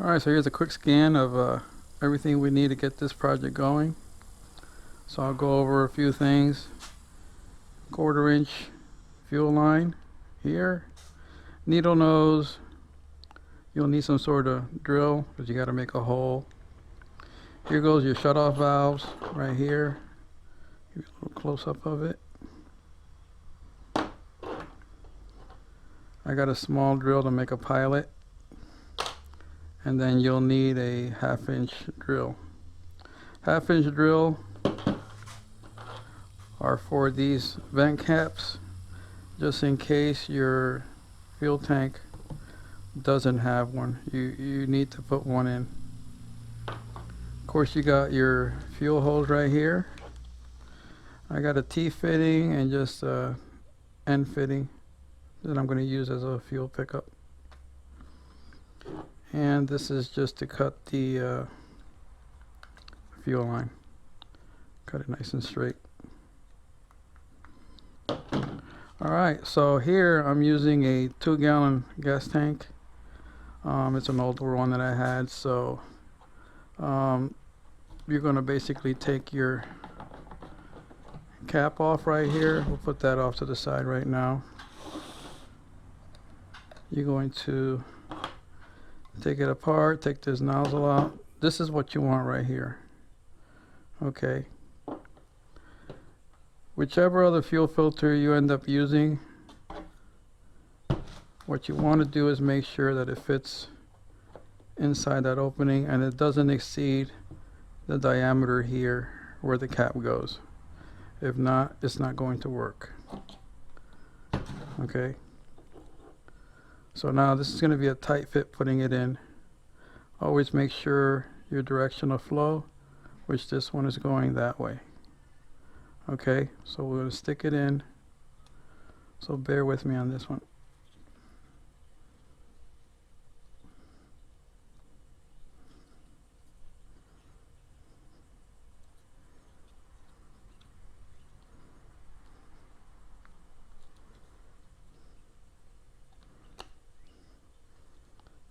Alright, so here's a quick scan of everything we need to get this project going. So I'll go over a few things. 1/4 inch fuel line here. Needle nose. You'll need some sort of drill because you got to make a hole. Here goes your shutoff valves right here. Give you a little close up of it. I got a small drill to make a pilot. And then you'll need a 1/2 inch drill. 1/2 inch drill are for these vent caps, just in case your fuel tank doesn't have one. You need to put one in. Of course, you got your fuel hose right here. I got a T fitting and just a N fitting that I'm going to use as a fuel pickup. And this is just to cut the fuel line. Cut it nice and straight. Alright, so here I'm using a 2-gallon gas tank. It's an older one that I had, so you're going to basically take your cap off right here. We'll put that off to the side right now. You're going to take it apart, take this nozzle out. This is what you want right here. Okay. Whichever other fuel filter you end up using, what you want to do is make sure that it fits inside that opening and it doesn't exceed the diameter here where the cap goes. If not, it's not going to work. Okay. So now this is going to be a tight fit putting it in. Always make sure your direction of flow, which this one is going that way. Okay, so we're going to stick it in. So bear with me on this one.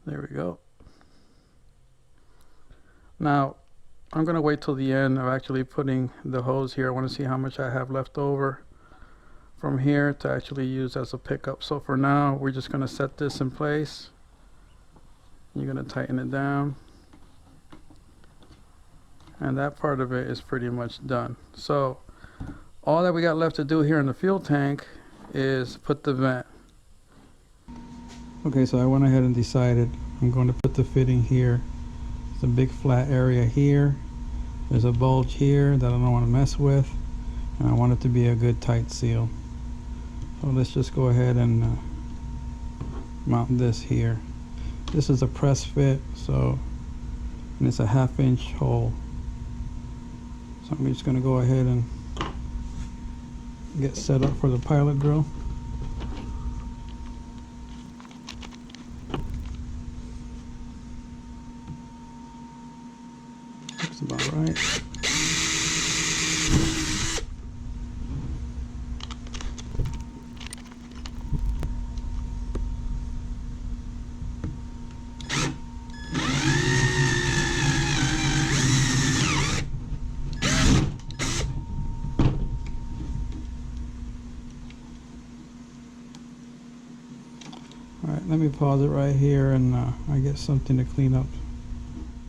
There we go. Now, I'm going to wait till the end of actually putting the hose here. I want to see how much I have left over from here to actually use as a pickup. So for now, we're just going to set this in place. You're going to tighten it down. And that part of it is pretty much done. So all that we got left to do here in the fuel tank is put the vent. Okay, so I went ahead and decided I'm going to put the fitting here. It's a big flat area here. There's a bulge here that I don't want to mess with, and I want it to be a good tight seal. So let's just go ahead and mount this here. This is a press fit, so and it's a 1/2 inch hole. So I'm just going to go ahead and get set up for the pilot drill. That's about right. Alright, let me pause it right here and I get something to clean up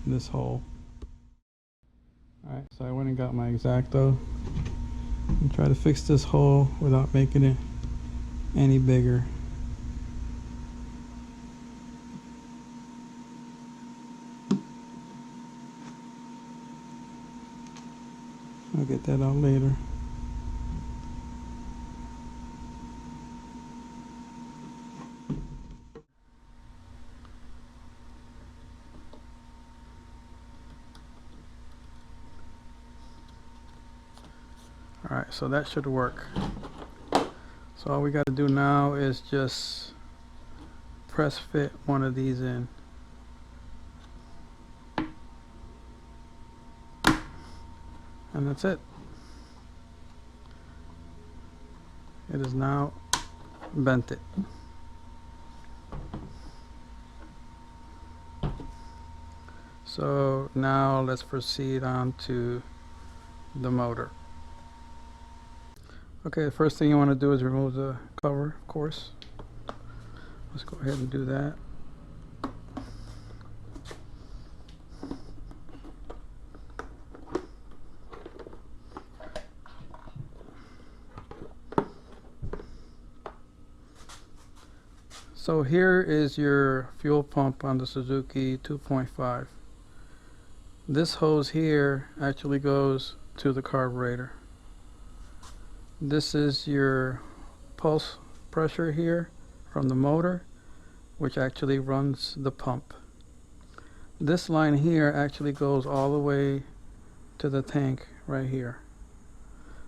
this hole. Alright, so I went and got my X-Acto and try to fix this hole without making it any bigger. I'll get that out later. Alright, so that should work. So all we got to do now is just press fit one of these in. And that's it. It is now vented. So now let's proceed on to the motor. Okay, the first thing you want to do is remove the cover, of course. Let's go ahead and do that. So here is your fuel pump on the Suzuki 2.5. This hose here actually goes to the carburetor. This is your pulse pressure here from the motor, which actually runs the pump. This line here actually goes all the way to the tank right here.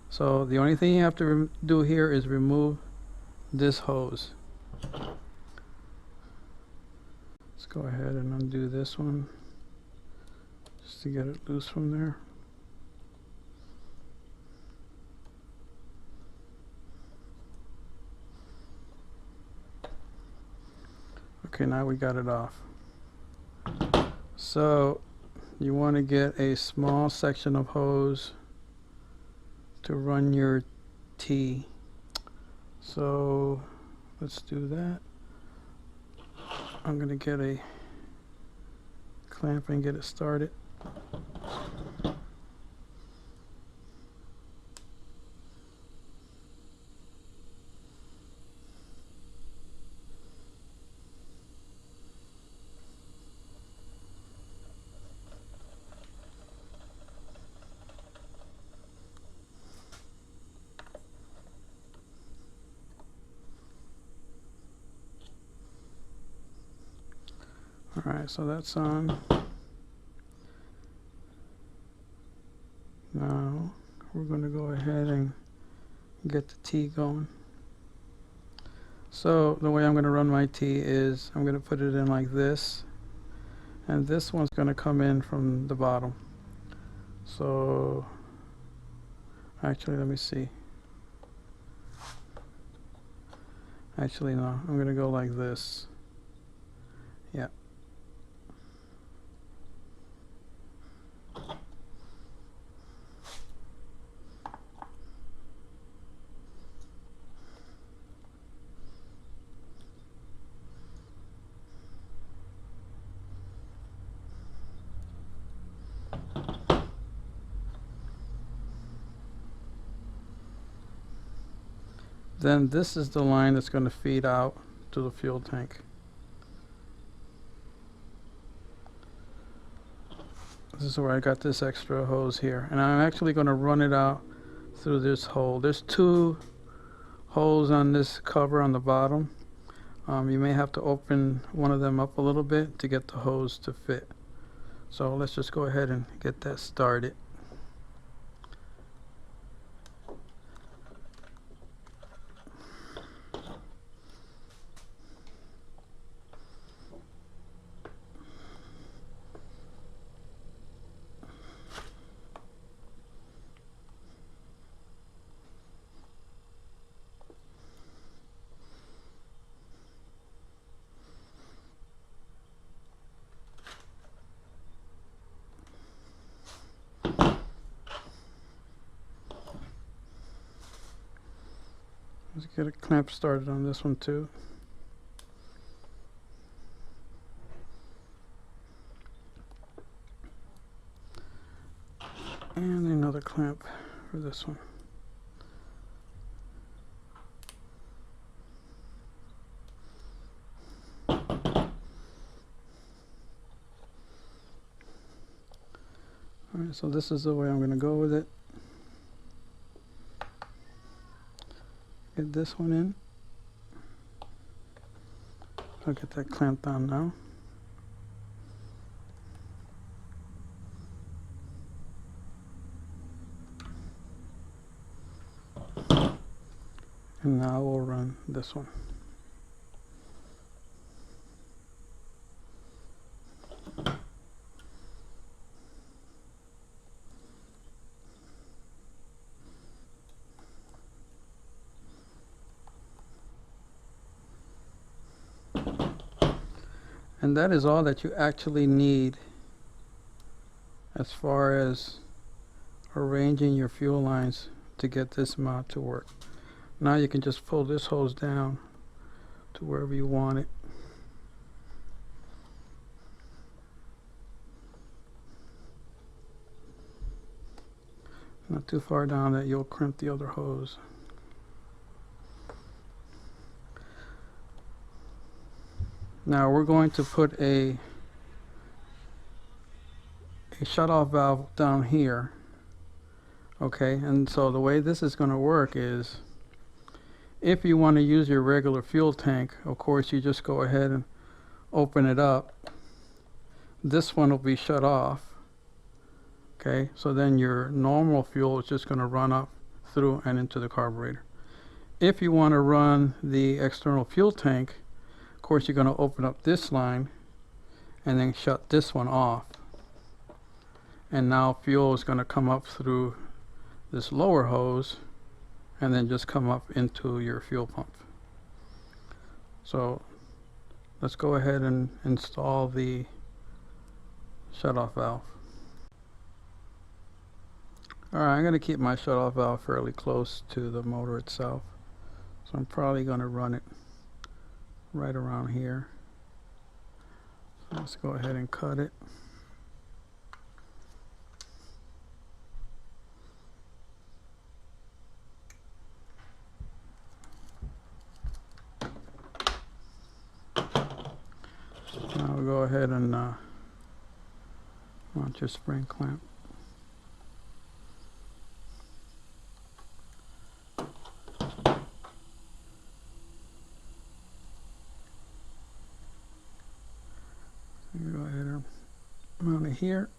So the only thing you have to do here is remove this hose. Let's go ahead and undo this one just to get it loose from there. Okay, now we got it off. So you want to get a small section of hose to run your T. So let's do that. I'm going to get a clamp and get it started. Alright, so that's on. Now we're going to go ahead and get the T going. So the way I'm going to run my T is I'm going to put it in like this, and this one's going to come in from the bottom. So actually, let me see. Actually, no, I'm going to go like this. Yeah. Then this is the line that's going to feed out to the fuel tank. This is where I got this extra hose here, and I'm actually going to run it out through this hole. There's two holes on this cover on the bottom. You may have to open one of them up a little bit to get the hose to fit. So let's just go ahead and get that started. Let's get a clamp started on this one too. another clamp for this one. Alright, so this is the way I'm going to go with it. Get this one in. I'll get that clamped down now. And now we'll run this one. And that is all that you actually need as far as arranging your fuel lines to get this mod to work. Now you can just pull this hose down to wherever you want it. Not too far down that you'll crimp the other hose. Now we're going to put a shutoff valve down here. Okay, and so the way this is going to work is, if you want to use your regular fuel tank, of course you just go ahead and open it up. This one will be shut off. Okay, so then your normal fuel is just going to run up through and into the carburetor. If you want to run the external fuel tank, of course you're going to open up this line and then shut this one off. And now fuel is going to come up through this lower hose and then just come up into your fuel pump. So let's go ahead and install the shutoff valve. Alright, I'm going to keep my shutoff valve fairly close to the motor itself. So I'm probably going to run it right around here. So let's go ahead and cut it. Now we'll go ahead and mount your spring clamp. Go ahead and mount it here.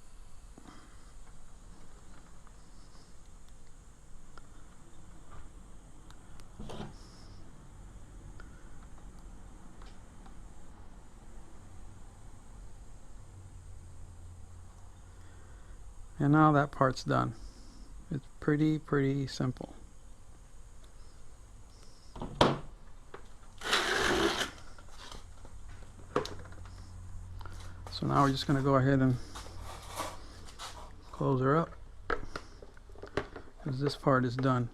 And now that part's done. It's pretty simple. So now we're just going to go ahead and close her up, because this part is done.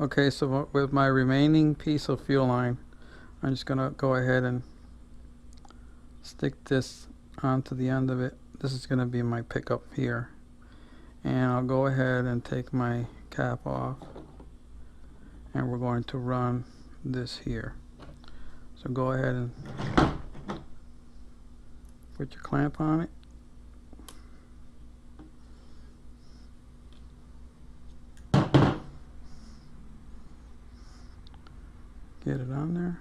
Okay, so with my remaining piece of fuel line, I'm just going to go ahead and stick this onto the end of it. This is going to be my pickup here, and I'll go ahead and take my cap off, and we're going to run this here. So go ahead and put your clamp on it. Get it on there.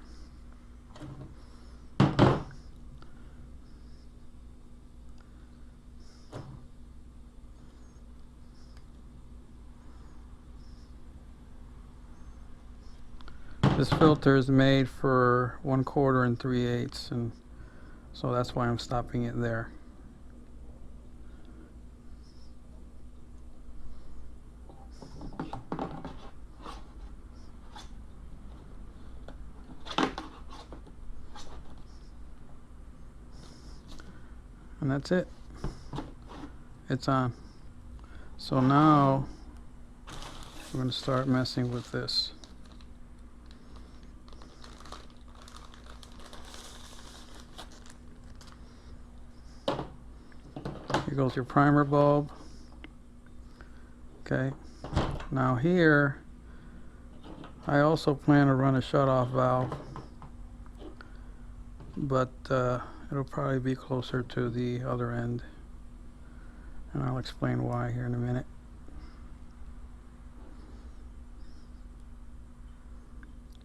This filter is made for 1/4 and 3/8, and so that's why I'm stopping it there. And that's it. It's on. So now we're going to start messing with this. Here goes your primer bulb. Okay, now here I also plan to run a shutoff valve, but it'll probably be closer to the other end, and I'll explain why here in a minute.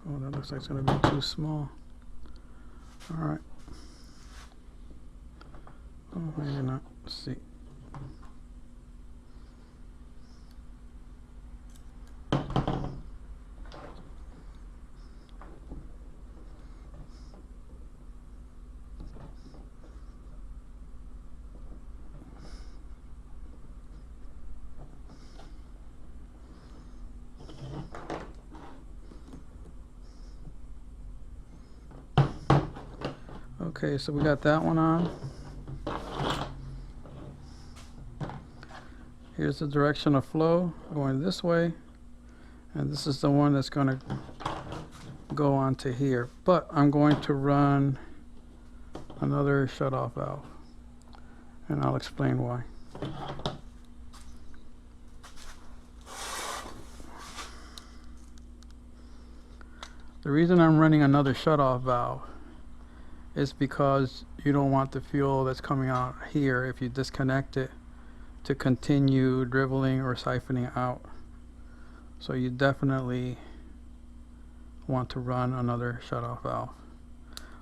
Oh, that looks like it's going to be too small. All right. Oh, maybe not. Let's see. Okay, so we got that one on. Here's the direction of flow going this way, and this is the one that's going to go onto here. But I'm going to run another shutoff valve, and I'll explain why. The reason I'm running another shutoff valve is because you don't want the fuel that's coming out here, if you disconnect it, to continue dribbling or siphoning out. So you definitely want to run another shutoff valve,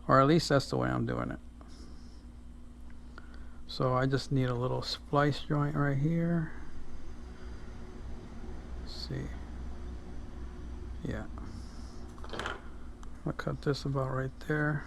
or at least that's the way I'm doing it. So I just need a little splice joint right here. Let's see. Yeah. I'll cut this about right there.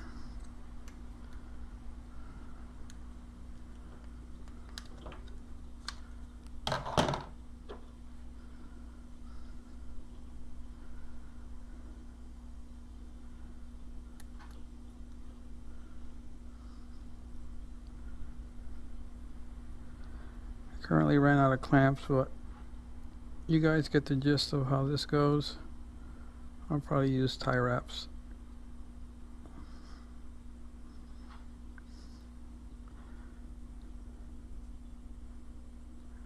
Currently ran out of clamps, but you guys get the gist of how this goes. I'll probably use tie wraps.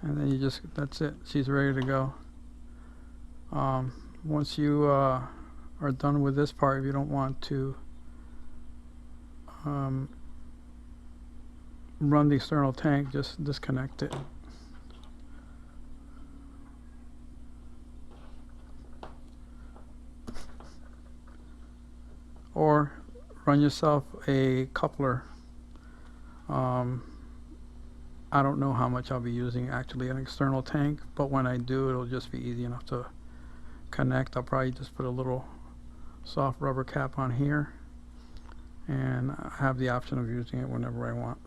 And then you just, that's it, she's ready to go. Once you are done with this part, if you don't want to run the external tank, just disconnect it. Or run yourself a coupler. I don't know how much I'll be using actually an external tank, but when I do, it'll just be easy enough to connect. I'll probably just put a little soft rubber cap on here, and I have the option of using it whenever I want.